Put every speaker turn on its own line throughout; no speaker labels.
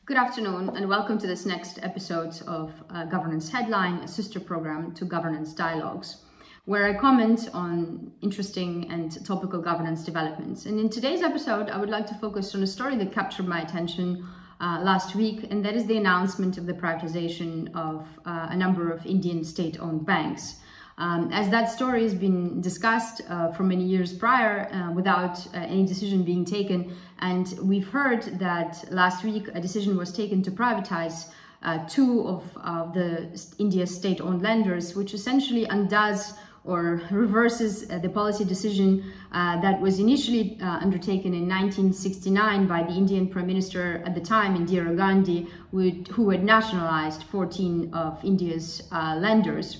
Good afternoon and welcome to this next episode of Governance Headline, a sister program to Governance Dialogues, where I comment on interesting and topical governance developments. And in today's episode, I would like to focus on a story that captured my attention last week, and that is the announcement of the privatization of a number of Indian state-owned banks. As that story has been discussed for many years prior without any decision being taken, and we've heard that last week a decision was taken to privatize two of the India's state-owned lenders, which essentially undoes or reverses the policy decision that was initially undertaken in 1969 by the Indian Prime Minister at the time, Indira Gandhi, who had nationalized 14 of India's lenders.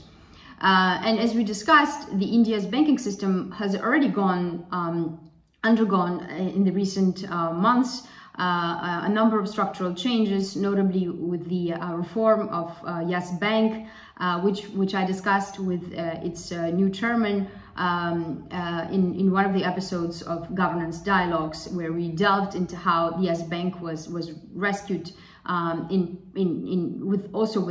And as we discussed, India's banking system has already undergone in the recent months a number of structural changes, notably with the reform of Yes Bank, which I discussed with its new chairman in one of the episodes of Governance Dialogues, where we delved into how the Yes Bank was rescued with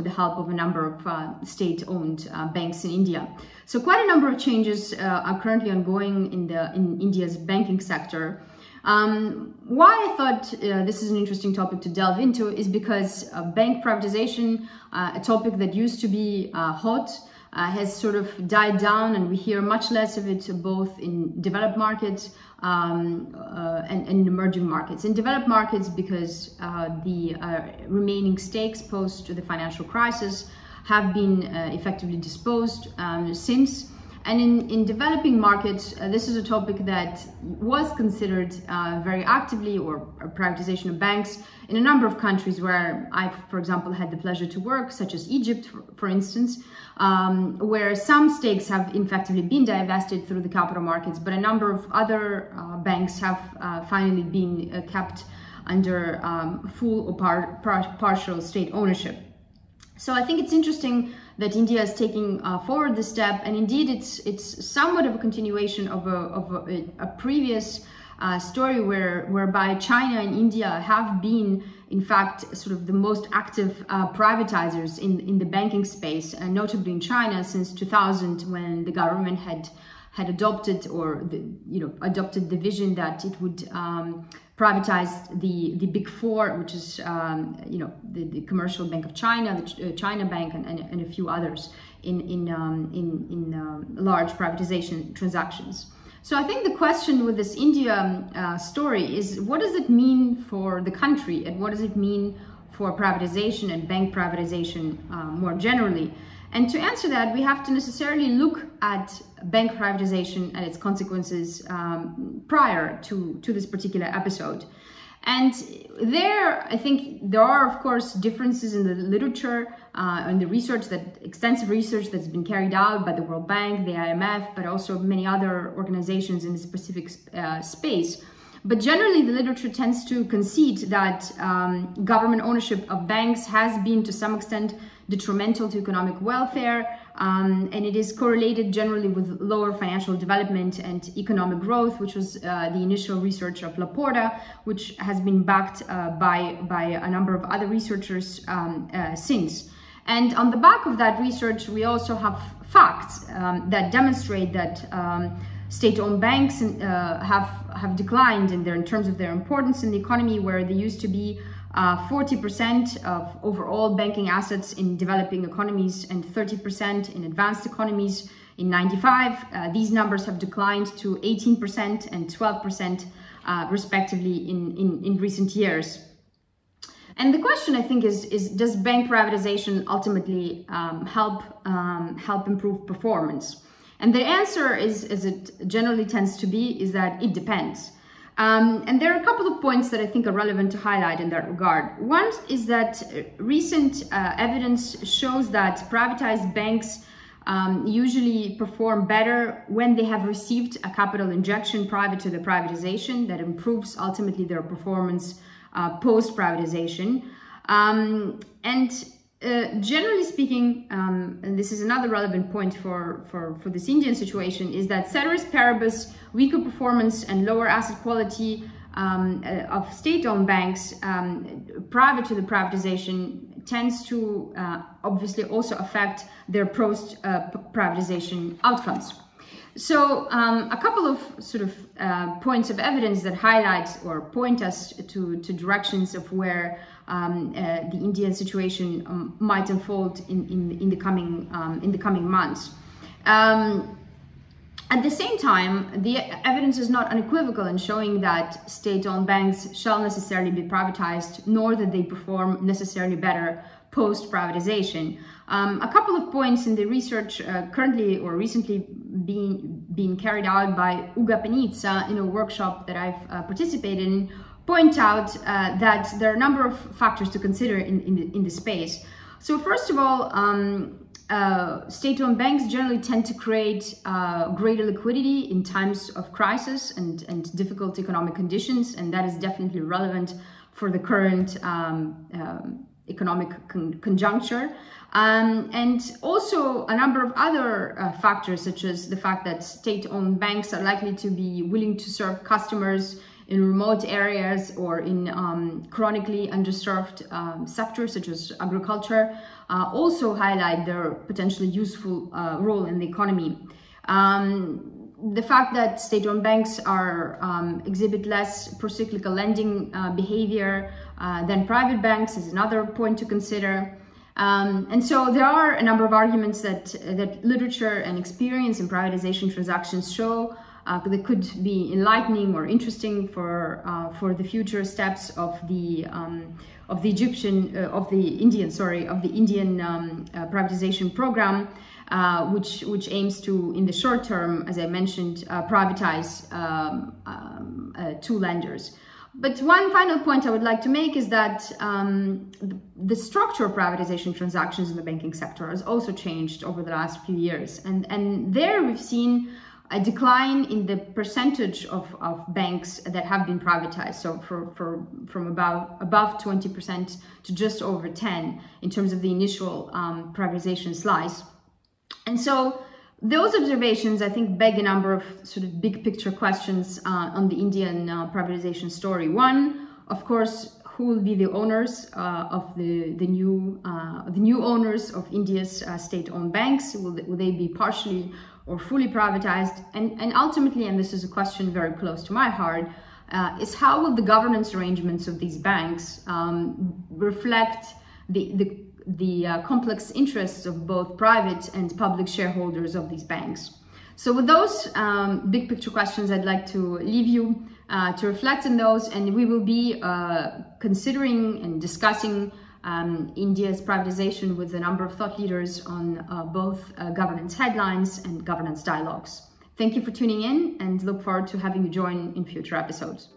the help of a number of state-owned banks in India. So quite a number of changes are currently ongoing in India's banking sector. Why I thought this is an interesting topic to delve into is because bank privatization, a topic that used to be hot, has sort of died down, and we hear much less of it both in developed markets and in emerging markets. In developed markets, because the remaining stakes post to the financial crisis have been effectively disposed since. And in developing markets, this is a topic that was considered very actively, or privatization of banks, in a number of countries where I've, for example, had the pleasure to work, such as Egypt, for instance, where some stakes have effectively been divested through the capital markets, but a number of other banks have finally been kept under full or partial state ownership. So I think it's interesting that India is taking forward this step, and indeed it's somewhat of a continuation of a previous story whereby China and India have been, in fact, sort of the most active privatizers in the banking space, and notably in China since 2000, when the government had adopted adopted the vision that it would privatize the big four, which is the Commercial Bank of China, the China Bank, and a few others in large privatization transactions. So I think the question with this India story is, what does it mean for the country, and what does it mean for privatization and bank privatization more generally? And to answer that, we have to necessarily look at bank privatization and its consequences prior to this particular episode. And there, I think there are, of course, differences in the literature and the research, extensive research that's been carried out by the World Bank, the IMF, but also many other organizations in the specific space. But generally, the literature tends to concede that government ownership of banks has been, to some extent, detrimental to economic welfare, and it is correlated generally with lower financial development and economic growth, which was the initial research of Laporta, which has been backed by a number of other researchers since. And on the back of that research, we also have facts that demonstrate that state-owned banks have declined in terms of their importance in the economy, where they used to be 40% of overall banking assets in developing economies and 30% in advanced economies in 95. These numbers have declined to 18% and 12% respectively in recent years. And the question, I think, is does bank privatization ultimately help improve performance? And the answer is, as it generally tends to be, is that it depends. And there are a couple of points that I think are relevant to highlight in that regard. One is that recent evidence shows that privatized banks usually perform better when they have received a capital injection prior to the privatization that improves ultimately their performance post-privatization. Generally speaking, and this is another relevant point for this Indian situation, is that ceteris paribus, weaker performance and lower asset quality of state-owned banks prior to the privatization tends to obviously also affect their post-privatization outcomes. So a couple of sort of points of evidence that highlight or point us to directions of where the Indian situation might unfold in the coming months. At the same time, the evidence is not unequivocal in showing that state-owned banks shall necessarily be privatized, nor that they perform necessarily better post-privatization. A couple of points in the research currently or recently being carried out by Uga Penitsa in a workshop that I've participated in point out that there are a number of factors to consider in the space. So first of all, state-owned banks generally tend to create greater liquidity in times of crisis and difficult economic conditions, and that is definitely relevant for the current economic conjuncture. And also a number of other factors, such as the fact that state-owned banks are likely to be willing to serve customers in remote areas or in chronically underserved sectors such as agriculture, also highlight their potentially useful role in the economy. The fact that state-owned banks are exhibit less procyclical lending behavior than private banks is another point to consider. And so there are a number of arguments that literature and experience in privatization transactions show that could be enlightening or interesting for the future steps of the Indian privatization program, which aims to, in the short term, as I mentioned, privatize two lenders. But one final point I would like to make is that the structure of privatization transactions in the banking sector has also changed over the last few years. And there we've seen a decline in the percentage of banks that have been privatized. So from above 20% to just over 10% in terms of the initial privatization slice. And so those observations, I think, beg a number of sort of big picture questions on the Indian privatization story. One, of course, who will be the owners of the new owners of India's state-owned banks? Will they be partially or fully privatized? And ultimately, and this is a question very close to my heart, is how will the governance arrangements of these banks reflect the complex interests of both private and public shareholders of these banks? So with those big picture questions, I'd like to leave you to reflect on those, and we will be considering and discussing India's privatization with a number of thought leaders on both governance headlines and governance dialogues. Thank you for tuning in, and look forward to having you join in future episodes.